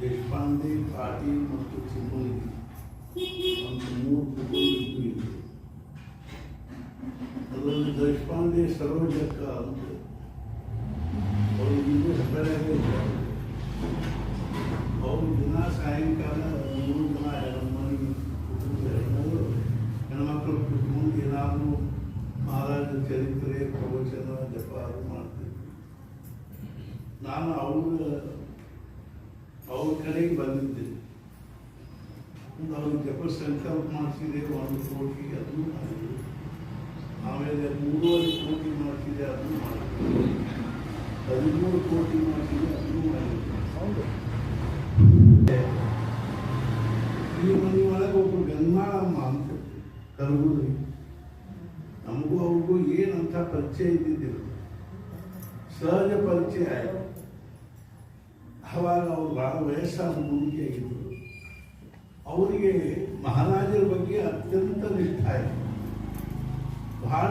ದೇಶಪಾಂಡೆ ಪಾಟೀಲ್ ಮತ್ತು ಚಿಮ್ಮೋಗಿ ಅಂತ ಮೂರು ಕುಟುಂಬ ಇತ್ತು. ಅದರಲ್ಲಿ ದೇಶಪಾಂಡೆ ಸರೋಜಕ್ಕ ಅಂತ ಅವ್ರಿಗಿನ್ನೂ ಹೆಬ್ಬೆಳಗ್ಗೆ ಅವರು ದಿನ ಸಾಯಂಕಾಲ 3 ಜನ ಹೆಣ್ಮಕ್ಳು ಹೆಣ್ಮಕ್ಳು ಕುತ್ಕೊಂಡು ಏನಾದರೂ ಮಹಾರಾಜರ ಚರಿತ್ರೆ ಪ್ರವಚನ ಜಪ ಅದು ಮಾಡ್ತಿದ್ರು. ನಾನು ಅವ್ರ ಕಡೆಗೆ ಬಂದಿದ್ದೆ. ಅವ್ರಿಗೆ ಜಪ ಸಂಕಲ್ಪ ಮಾಡಿಸಿದೆ 1 ಕೋಟಿ ಅದನ್ನು ಮಾಡಿದ್ರು. ಆಮೇಲೆ 3.5 ಕೋಟಿ ಮಾಡಿಸಿದೆ ಅದನ್ನು ಮಾಡಿದ್ರು. 13 ಕೋಟಿ ಮಾಡಿಸಿದೆ ಅದನ್ನು ಮಾಡಿದ್ರು. ಹೌದು, ಈ ಮನೆ ಒಳಗೆ ಒಬ್ಬರು ಗಂಗಾಳಮ್ಮ ಅಂತ ಕರಗುದ್ರಿ. ನಮಗೂ ಅವ್ರಿಗೂ ಏನಂತ ಪರಿಚಯ ಇದ್ದಿದ್ದಿಲ್ಲ, ಸಹಜ ಪರಿಚಯ ಆಯಿತು. ಅವಾಗ ಅವ್ರು ಭಾಳ ವಯಸ್ಸಾದ ಮುದುಕಿಯಾಗಿದ್ದರು. ಅವರಿಗೆ ಮಹಾರಾಜರ ಬಗ್ಗೆ ಅತ್ಯಂತ ನಿಷ್ಠ ಆಯಿತು. ಭಾಳ